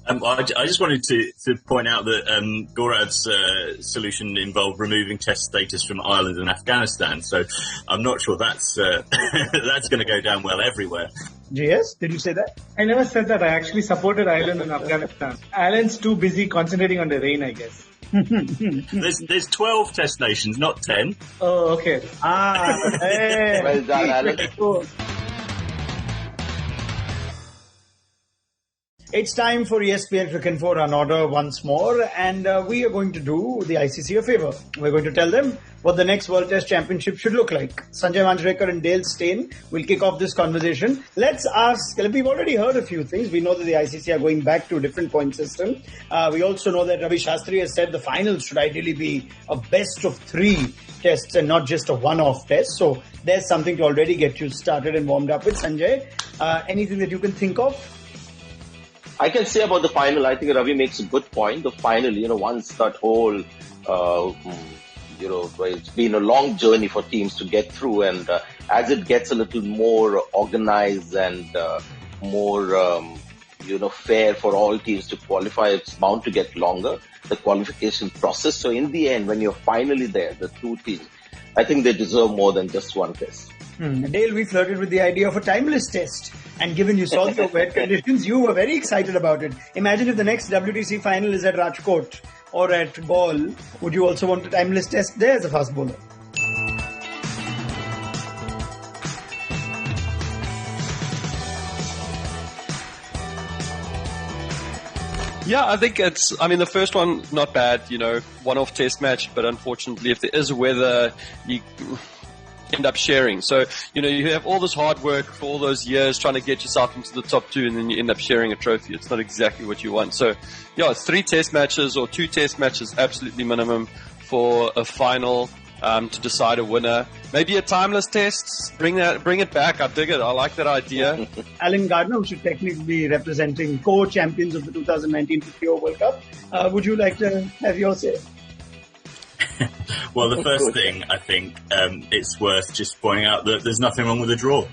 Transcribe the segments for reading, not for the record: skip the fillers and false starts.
I just wanted to point out that Gaurav's solution involved removing test status from Ireland and Afghanistan, so I'm not sure that's that's going to go down well everywhere. JS, did you say that? I never said that. I actually supported Ireland and Afghanistan. Ireland's too busy concentrating on the rain, I guess. There's 12 test nations, not 10. Oh, okay. Hey. Well done, Alan. It's time for ESPN Cricket for an order once more, and we are going to do the ICC a favour. We're going to tell them what the next World Test Championship should look like. Sanjay Manjrekar and Dale Steyn will kick off this conversation. Let's ask, we've already heard a few things. We know that the ICC are going back to a different point system. We also know that Ravi Shastri has said the finals should ideally be a best of 3 tests and not just a one-off test. So there's something to already get you started and warmed up with. Sanjay, anything that you can think of? I can say about the final, I think Ravi makes a good point. The final, once that whole, it's been a long journey for teams to get through, and as it gets a little more organized and more, fair for all teams to qualify, it's bound to get longer, the qualification process. So in the end, when you're finally there, the 2 teams, I think they deserve more than just one test. Dale, we flirted with the idea of a timeless test, and given you saw the wet conditions, you were very excited about it. Imagine if the next WTC final is at Rajkot or at Gaul. Would you also want a timeless test there as a fast bowler? Yeah, I think the first one, not bad, one-off test match, but unfortunately, if there is weather, you end up sharing. So, you have all this hard work for all those years trying to get yourself into the top 2, and then you end up sharing a trophy. It's not exactly what you want. So, yeah, 3 test matches or 2 test matches, absolutely minimum for a final to decide a winner. Maybe a timeless test. Bring it back. I dig it. I like that idea. Alan Gardner, who should technically be representing co-champions of the 2019 50 World Cup. Would you like to have your say? Well, the first thing, I think, it's worth just pointing out that there's nothing wrong with a draw.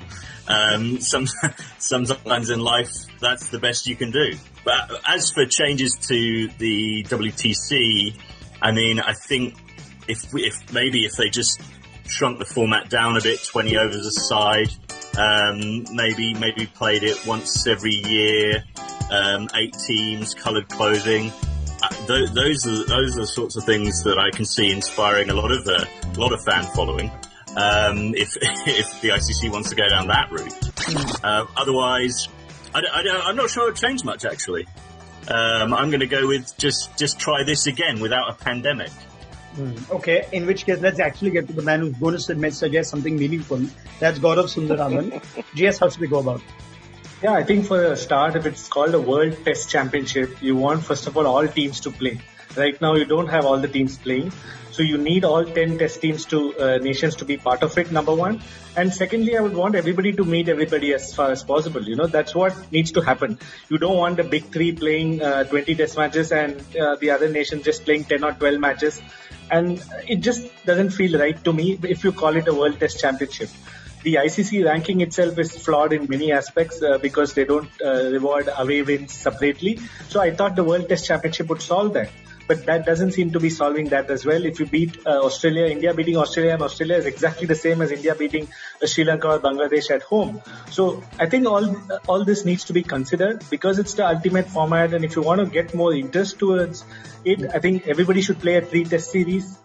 Sometimes in life, that's the best you can do. But as for changes to the WTC, I think if they just shrunk the format down a bit, 20 overs aside, maybe played it once every year, 8 teams, coloured clothing. Those are the sorts of things that I can see inspiring a lot of fan following. If the ICC wants to go down that route, otherwise, I'm not sure it would change much. Actually, I'm going to go with just try this again without a pandemic. Okay, in which case, let's actually get to the man who's going to suggest something meaningful. That's Gaurav Sundaraman. GS, how should we go about it? Yeah, I think for a start, if it's called a World Test Championship, you want, first of all teams to play. Right now, you don't have all the teams playing. So you need all 10 test teams nations to be part of it, number one. And secondly, I would want everybody to meet everybody as far as possible. That's what needs to happen. You don't want the big 3 playing 20 test matches and the other nations just playing 10 or 12 matches. And it just doesn't feel right to me if you call it a World Test Championship. The ICC ranking itself is flawed in many aspects because they don't reward away wins separately. So I thought the World Test Championship would solve that. But that doesn't seem to be solving that as well. If you beat Australia, India beating Australia, and Australia is exactly the same as India beating Sri Lanka or Bangladesh at home. So I think all this needs to be considered because it's the ultimate format. And if you want to get more interest towards it, I think everybody should play a 3-test series.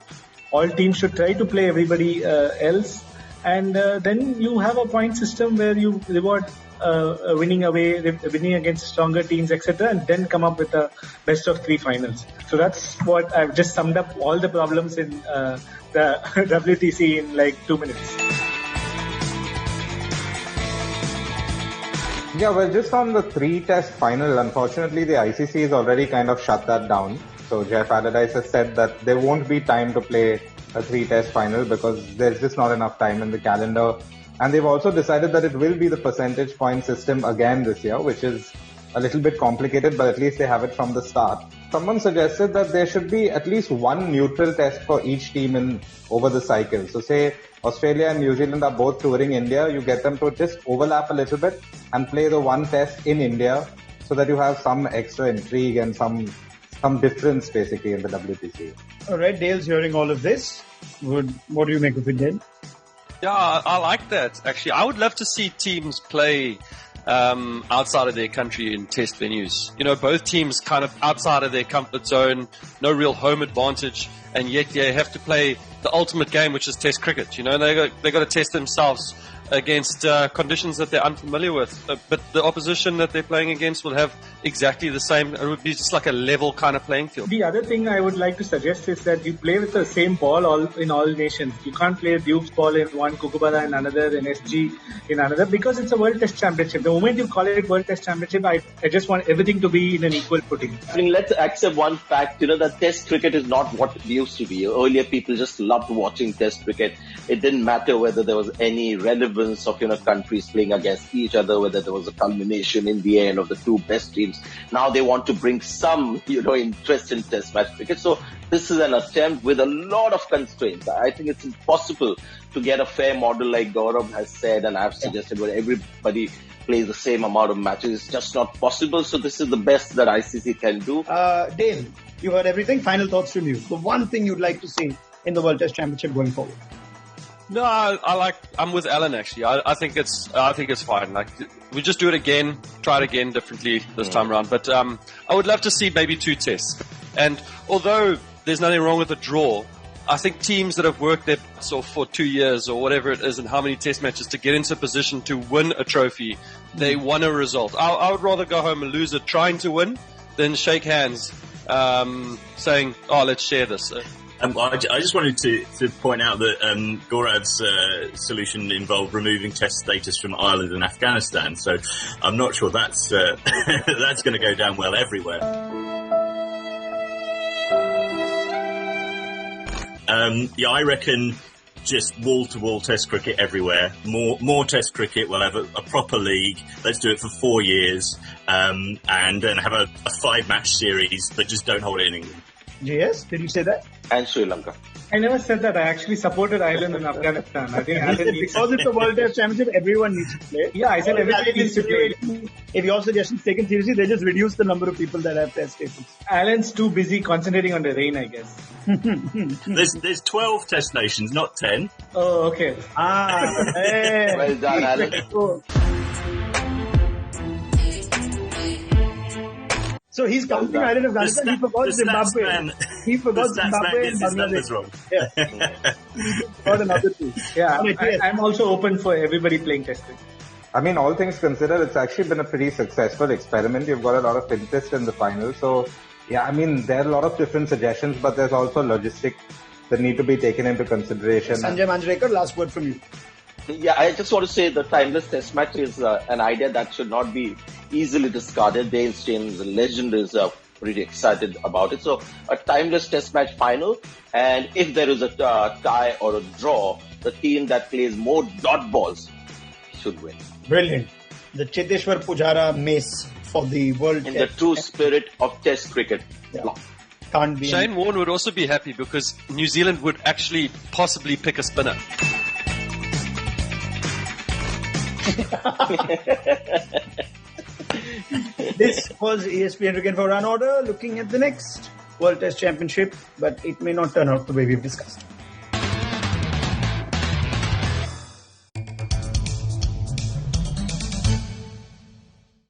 All teams should try to play everybody else. And then you have a point system where you reward winning away, winning against stronger teams, etc., and then come up with a best of 3 finals. So that's what I've just summed up all the problems in the WTC in like 2 minutes. Yeah, well, just on the 3-test final, unfortunately, the ICC has already kind of shut that down. So Jeff Allardyce has said that there won't be time to play a 3-test final because there's just not enough time in the calendar. And they've also decided that it will be the percentage point system again this year, which is a little bit complicated, but at least they have it from the start. Someone suggested that there should be at least one neutral test for each team over the cycle. So say Australia and New Zealand are both touring India, you get them to just overlap a little bit and play the one test in India so that you have some extra intrigue and some difference basically in the WTC. All right, Dale's hearing all of this. What do you make of it, Dale? Yeah, I like that. Actually, I would love to see teams play outside of their country in test venues. You know, both teams kind of outside of their comfort zone, no real home advantage, and yet they have to play the ultimate game, which is test cricket. You know, they got to test themselves against conditions that they're unfamiliar with. But the opposition that they're playing against will have exactly the same. It would be just like a level kind of playing field. The other thing I would like to suggest is that you play with the same ball in all nations. You can't play Duke's ball in one, Kukubara in another, and SG in another, because it's a World Test Championship. The moment you call it World Test Championship, I just want everything to be in an equal footing. I mean, let's accept one fact, that Test cricket is not what it used to be. Earlier, people just loved watching Test cricket. It didn't matter whether there was any relevance of countries playing against each other, whether there was a culmination in the end of the two best teams. Now they want to bring some interest in Test match cricket. So this is an attempt with a lot of constraints. I think it's impossible to get a fair model like Gaurav has said, and I've suggested, where everybody plays the same amount of matches. It's just not possible. So this is the best that ICC can do. Dale, you heard everything. Final thoughts from you. The one thing you'd like to see in the World Test Championship going forward. No, I'm with Alan actually. I think it's fine. Like, we just do it again, try it again differently this time around. But I would love to see maybe 2 tests. And although there's nothing wrong with a draw, I think teams that have worked their butts off for 2 years or whatever it is, and how many test matches to get into a position to win a trophy, they won a result. I would rather go home and lose it trying to win than shake hands saying, "Oh, let's share this." I just wanted to point out that Gaurav's solution involved removing test status from Ireland and Afghanistan, so I'm not sure that's that's going to go down well everywhere. I reckon just wall-to-wall test cricket everywhere. More test cricket. We'll have a proper league. Let's do it for 4 years, and then have a 5-match series, but just don't hold it in England. JS, did you say that? And Sri Lanka. I never said that. I actually supported Ireland and Afghanistan. I think because it's a World Test Championship, everyone needs to play. Yeah, I said everyone needs to play. If your suggestion is taken seriously, they just reduce the number of people that have test stations. Alan's too busy concentrating on the rain, I guess. There's 12 test nations, not 10. Oh, okay. Hey. Well done, Alan. So he's counting Ireland and Afghanistan. He forgot Zimbabwe. He forgot Zimbabwe and Bangladesh. Wrong. Yeah. He forgot another 2. Yeah, I'm also open for everybody playing test cricket. I mean, all things considered, it's actually been a pretty successful experiment. You've got a lot of interest in the final. So, yeah, I mean, there are a lot of different suggestions, but there's also logistics that need to be taken into consideration. Sanjay Manjrekar, last word from you. Yeah, I just want to say the timeless test match is an idea that should not be easily discarded. Dale Steyn, the legend, is pretty excited about it. So a timeless test match final, and if there is a tie or a draw, the team that plays more dot balls should win. Brilliant. The Cheteshwar Pujara mace for the World In Test. the true spirit of Test cricket. Yeah. Can't be. Shane Warne would also be happy because New Zealand would actually possibly pick a spinner. This was ESPN Cricket for Run Order, looking at the next World Test Championship, but it may not turn out the way we've discussed.